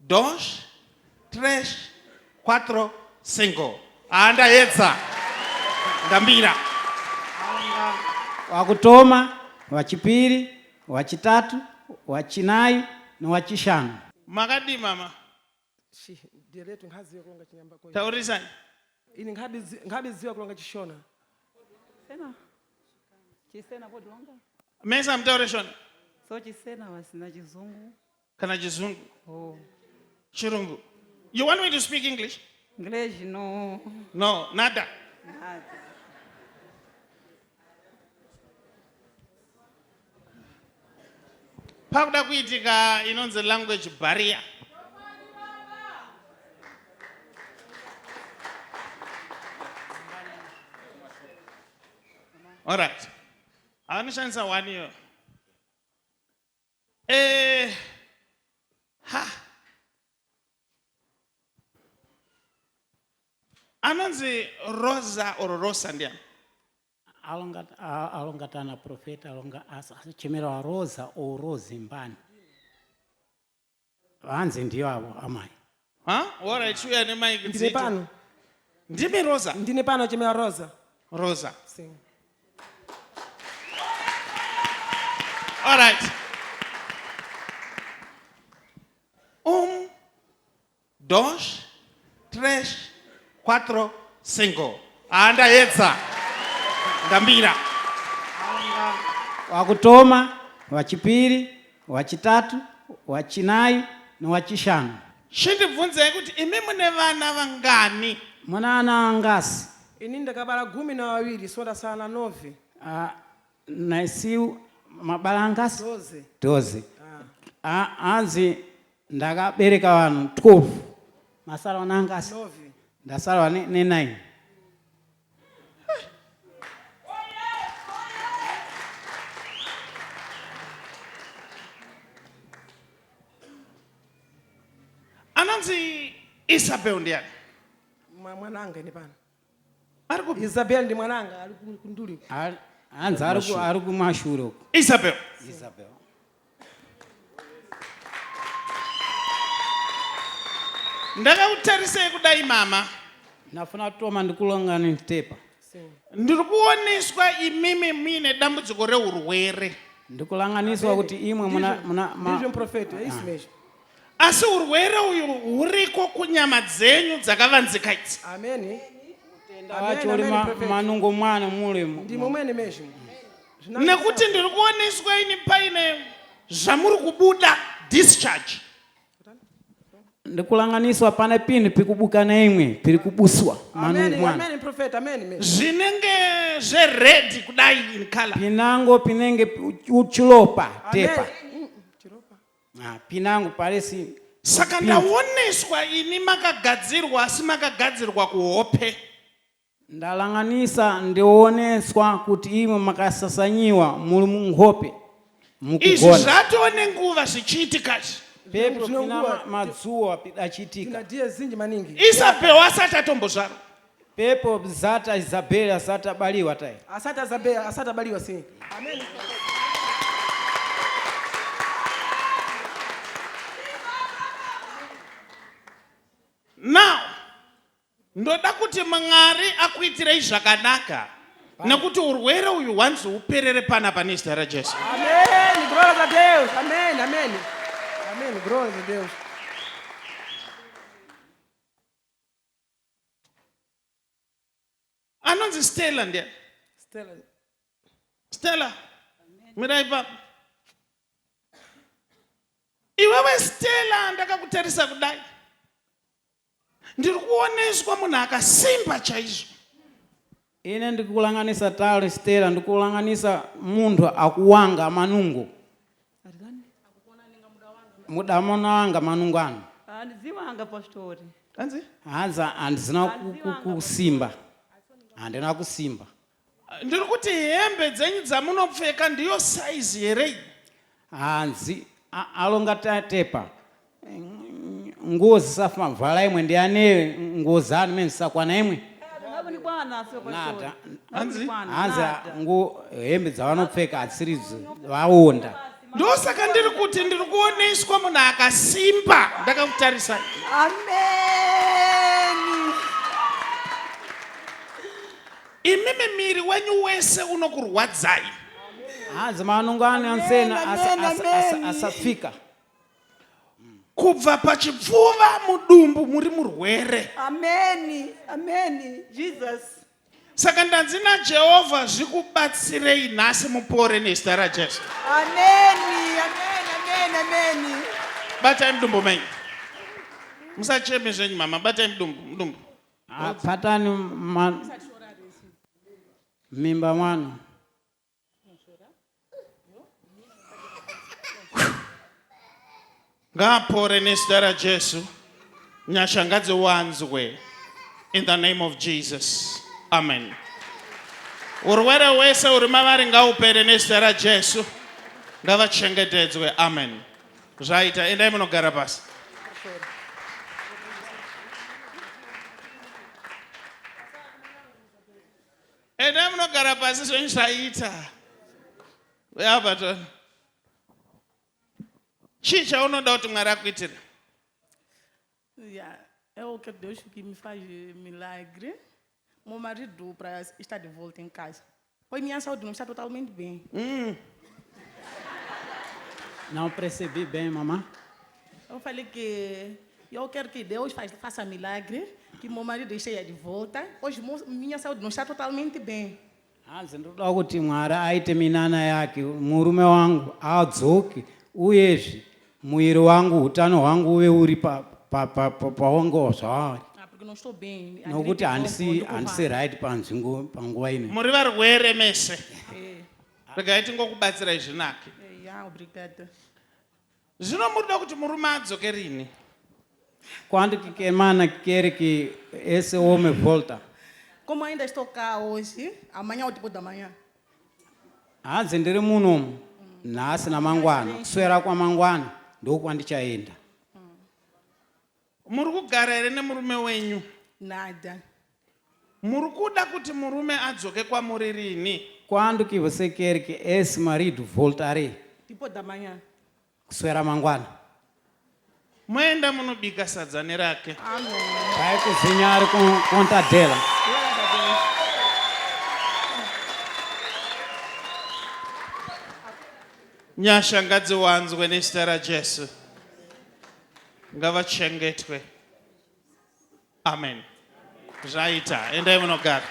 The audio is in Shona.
2, 3, 4, 5. Anda yetsa. Ndambira. Wakutoma, wachipiri, wachitatu, wachinayi, na wachishanu. Makadi mama. Dialeto ngaziwa kulonga chinyamba kwa. Taurizani. Ini ngadi ziwa kulonga chishona. Sena. Chisena podonga. Mesa mtaureshona. So chisena wasina chizungu. Kana chizungu. Oh. Chirungu. You want me to speak English? English no. No, nada. Nada. Pakuda kuitika inonzi language barrier. All right. I understand one year. Anonzi Rosa or Rosa ndiya. Alongatana profeta alonga chimera wa Rosa o Rose mbani. Wanze ndiyo abo amai. All right, you are my Ndine pano. Ndime Rosa. Ndine pano chimera Rosa. Rosa. Sim. All right. 2, 3, 4, 5. Anda yetsa. Ndambira. Wakutoma, wachipiri, wachitatu, wachinayi, na wachishanu. Shindibvunze kuti imi mune vana vangani? Mwana ngasi. Ini ndakabala 12 soda sana 9. Naisiu mabala ngasi? 12. 12. Anzi ndakabereka vanhu 12. Masala wana ngasi? 9. Ndasala ne 9. Ananzi Isabel ndiani? Mwananga ni pano. Ariku Isabel ndi mwananga ali kunduli. Anzi ari kumashuro. Isabel. Ndakautarise kudai mama. Nafuna toma ndikulonga nitepa. Ndiri kuoneswa imimi mine dambudziko reurwere. Ndikulanganiswa kuti imwe muna Vision prophet ismesh. Asi urwere uyu huriko kunyama dzenyu dzakavanzika idzi. Amen. Wacho uri manungo mwana mulemu. Ndi momene meshi. Nekuti ndiri kuoneswa ini paine zvamuri kubuda discharge. Ndikulanganiswa pane pini pikubuka na imwe piri kubuswa manungo mwana. Amen prophet amen. Zvinenge zvered kudai in color. Pinango pinenge uchilopa tepa. Chiropa. Pinango paresi. Saka ndaoneswa ini makagadzirwa asi makagadzirwa kuhope. Ndalanganisa ndioneswa kuti imwe makasasanyiwa muri muhope. Izvi zvatone nguva zvichiitikachi. Pepo pina madzuwa pidachitika. Tina dia zinji maningi. Isabel asati atombozvarwa. Pepo zata Isabel asata baliwa tai. Asata baliwa si. Amen. Now, ndoda kuti Mwari akuitirei zvakanaka. Nekuti urwere uyu wanzi uperere panapa nezita raJesu. Amen. Glória a Deus. Amen. Amen. Amen. Glória a Deus. Anonzi Stella ndiye. Stella. Mirai papa. Iwewe Stella ndakakutarisa kudai. Ndiri kuoneswa munhu akasimba chaizvo. Ine ndikulanganisa tali Stella ndikulanganisa mundu akuwanga manungo. Mudamona wanga manungo anu. Andiziwanga pastori. Anzi? Hanza andizina kusimba. Andina kusimba. Ndiri kuti hembe dzenyu dzamunopfeka ndiyo size here. Hanzi alonga tepa. Nguo zisafa vala imwe ndiane nguo zanu mimi sakwana imwe. Ngabuni bwana sio pastori. Anzi? Hanza nguo hembe dzavanopfeka atsiridzo vaonda. ndosaka ndiri kuti ndiri kuoneswa munhu akasimba ndakakutarisa. Ameni. Imimi miri wenyu wese unokurwadzai. Hanzi manungano ansena Amen, amen. asafika. Kubva pachipfuva mudumbu muri murwere. Ameni. Ameni. Jesus. Saka ndanzi naJehovha zvikubatsirei nhasi mupore nezita raJesu. Ameni. Ameni. Ameni. Ameni. Batai mudumbu menyu. Musacheme zvenyu mama, batai mudumbu. Patani mimba mwana. Ngapore nezita raJesu. Nyasha ngadziwanzwe. In the name of Jesus. Amen. Urwere wese uri mavari ngaupere nezita raJesu. Ngavachengetedzwe. Amen. Zvaita, endai munogara pasi. Endai munogara pasi zvenyu zvaita. Uyabva. Chii chaunoda kuti Mwari akuitire? É o que Deus que me faz milagre. Meu marido para estar de volta em casa. Pois minha saúde não está totalmente bem. Não percebi bem, mamãe. Eu falei que eu quero que Deus faça milagre, que meu marido esteja de volta. Hoje minha saúde não está totalmente bem. Hanzi ndoda kuti Mwari aite minana yake murume wangu adzoke uyezve muiri wangu utano hwangu uve uri paongo zvaari. Porque não estou bem. Nokuti handisi right panguva ino. Muri varwere mese. Regai tingokubatsirai zvinake. Obrigada. Zvino murida kuti murume adzoke rini? Quando que Kemana quer que esse homem volta? Como ainda estou cá hoje, amanhã ou depois da manhã. Hanzi ndiri muno nhasi namangwana kuswera kwamangwana ndokwandichaenda. Muri kugara here nemurume wenyu? Nada. Muri kuda kuti murume adzoke kwamuri rini? Quando que você quer que esse marido voltare? Depois da manhã. Kuswera mangwana. Moenda munobika sadza nerake. Amém. Vai cozinhar com conta dela. Glória a Deus. Nyasha ngadziwanzwe nezita raJesu. Ngavachengetwe. Amen. Zvaita, endai munogara.